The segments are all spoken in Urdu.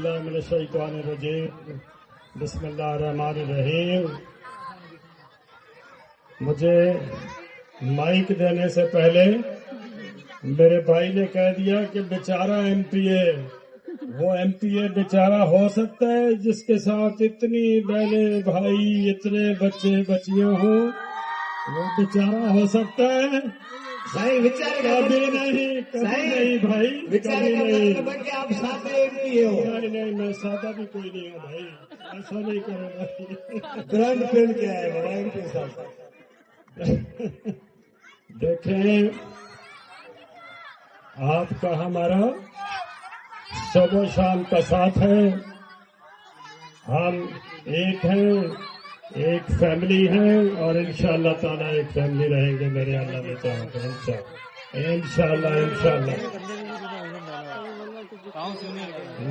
من الشیطان الرجیم بسم اللہ الرحمن الرحیم۔ مجھے مائک دینے سے پہلے میرے بھائی نے کہہ دیا کہ بیچارہ ایم پی اے، وہ ایم پی اے بیچارہ ہو سکتا ہے جس کے ساتھ اتنی بہنیں بھائی اتنے بچے بچیاں ہوں، وہ بیچارہ ہو سکتا ہے؟ کبھی نہیں، کبھی نہیں بھائی، کبھی نہیں۔ آپ ساتھ ایم پی اے ہو؟ نہیں، میں سادہ بھی کوئی نہیں ہوں بھائی، ایسا نہیں کرو بھائی۔ گرانڈ فلم کیا ہے بڑا ایم پی صاحب؟ دیکھیں، آپ کا ہمارا صبح و شام کا ساتھ ہے، ہم ایک ہیں، ایک فیملی ہے، اور انشاءاللہ تعالیٰ ایک فیملی رہیں گے میرے اللہ نے چاہا تو انشاءاللہ۔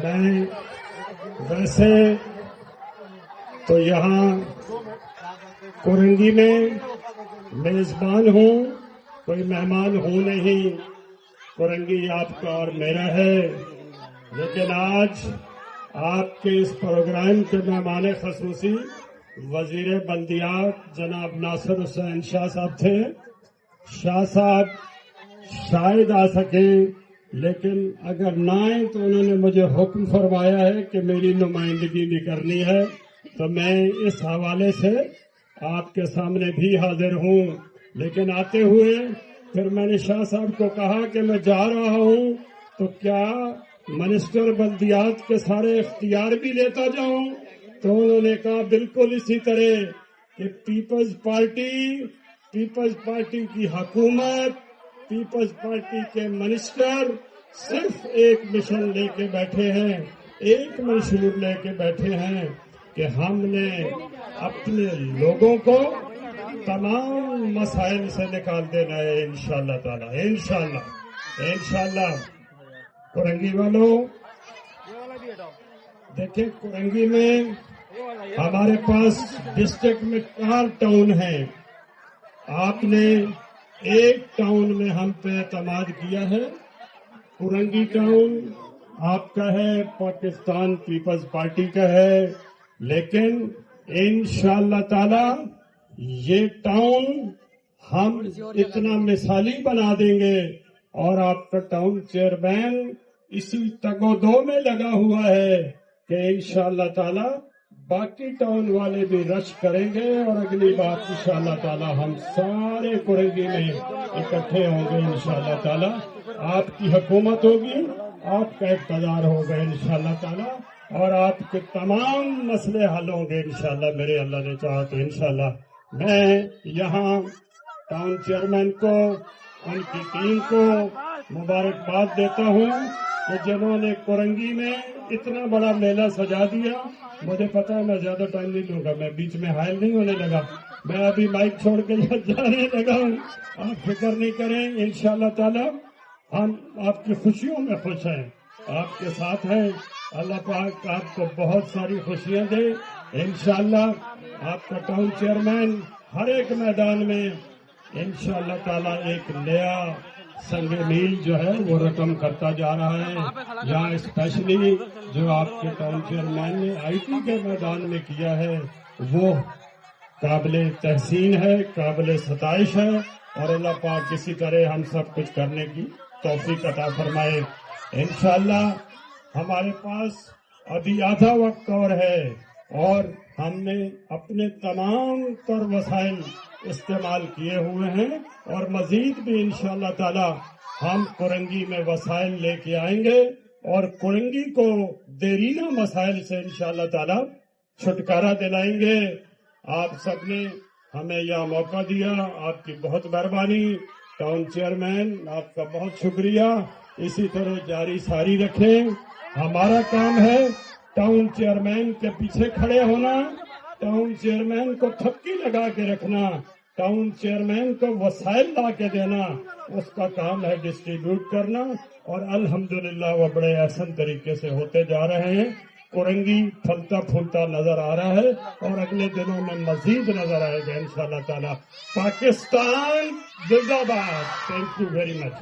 میں ویسے تو یہاں کورنگی میں میزبان ہوں، کوئی مہمان ہوں نہیں، کورنگی آپ کا اور میرا ہے، لیکن آج آپ کے اس پروگرام کے مہمان خصوصی وزیر بلدیات جناب ناصر حسین شاہ صاحب تھے۔ شاہ صاحب شاید آ سکیں، لیکن اگر نہ آئیں تو انہوں نے مجھے حکم فرمایا ہے کہ میری نمائندگی بھی کرنی ہے، تو میں اس حوالے سے آپ کے سامنے بھی حاضر ہوں۔ لیکن آتے ہوئے پھر میں نے شاہ صاحب کو کہا کہ میں جا رہا ہوں تو کیا منسٹر بلدیات کے سارے اختیار بھی لیتا جاؤں؟ تو انہوں نے کہا بالکل اسی طرح کہ پیپلز پارٹی کی حکومت، پیپلز پارٹی کے منسٹر صرف ایک مشن لے کے بیٹھے ہیں، ایک منشور لے کے بیٹھے ہیں کہ ہم نے اپنے لوگوں کو تمام مسائل سے نکال دینا ہے انشاءاللہ تعالی، انشاءاللہ۔ کورنگی والوں، دیکھیں کورنگی میں ہمارے پاس ڈسٹرکٹ میں 4 ٹاؤن ہیں، آپ نے ایک ٹاؤن میں ہم پہ اعتماد کیا ہے، کورنگی ٹاؤن آپ کا ہے، پاکستان پیپلز پارٹی کا ہے، لیکن انشاءاللہ تعالی یہ ٹاؤن ہم اتنا مثالی بنا دیں گے، اور آپ کا ٹاؤن چیئرمین اسی تگ و دو میں لگا ہوا ہے کہ انشاءاللہ تعالی باقی ٹاؤن والے بھی رش کریں گے، اور اگلی بار انشاءاللہ تعالی ہم سارے کورنگی میں اکٹھے ہوں گے انشاءاللہ تعالی، آپ کی حکومت ہوگی، آپ کا اقتدار ہوگا انشاءاللہ تعالی، اور آپ کے تمام مسئلے حل ہوں گے انشاءاللہ میرے اللہ نے چاہا تو انشاءاللہ۔ میں یہاں ٹاؤن چیئرمین کو، ان کی ٹیم کو مبارکباد دیتا ہوں کہ جنہوں نے کورنگی میں اتنا بڑا میلہ سجا دیا۔ مجھے پتا ہے میں زیادہ ٹائم نہیں لوں گا، میں بیچ میں حائل نہیں ہونے لگا، میں ابھی مائک چھوڑ کے جانے لگا ہوں، آپ فکر نہیں کریں، انشاءاللہ تعالی ہم آپ کی خوشیوں میں خوش ہیں، آپ کے ساتھ ہیں، اللہ پاک آپ کو بہت ساری خوشیاں دے انشاءاللہ۔ آپ کا ٹاؤن چیئرمین ہر ایک میدان میں انشاءاللہ تعالی ایک نیا سنگ میل جو ہے وہ رقم کرتا جا رہا ہے۔ یہاں اسپیشلی جو آپ کے ٹاؤن چیئرمین نے آئی ٹی کے میدان میں کیا ہے وہ قابل تحسین ہے، قابل ستائش ہے، اور اللہ پاک اسی طرح ہم سب کچھ کرنے کی توفیق عطا فرمائے انشاءاللہ۔ ہمارے پاس ابھی آدھا وقت اور ہے، اور ہم نے اپنے تمام تر وسائل استعمال کیے ہوئے ہیں، اور مزید بھی انشاءاللہ تعالی ہم کورنگی میں وسائل لے کے آئیں گے، اور کورنگی کو دیرینہ مسائل سے انشاءاللہ تعالی چھٹکارا دلائیں گے۔ آپ سب نے ہمیں یہ موقع دیا، آپ کی بہت مہربانی۔ ٹاؤن چیئرمین آپ کا بہت شکریہ، اسی طرح جاری ساری رکھیں۔ ہمارا کام ہے ٹاؤن چیئرمین کے پیچھے کھڑے ہونا، ٹاؤن چیئرمین کو تھپکی لگا کے رکھنا، ٹاؤن چیئرمین کو وسائل لا کے دینا، اس کا کام ہے ڈسٹریبیوٹ کرنا، اور الحمدللہ وہ بڑے احسن طریقے سے ہوتے جا رہے ہیں۔ کورنگی پھلتا پھولتا نظر آ رہا ہے، اور اگلے دنوں میں مزید نظر آئے گا انشاءاللہ تعالی۔ پاکستان زندہ باد۔ Thank you very much.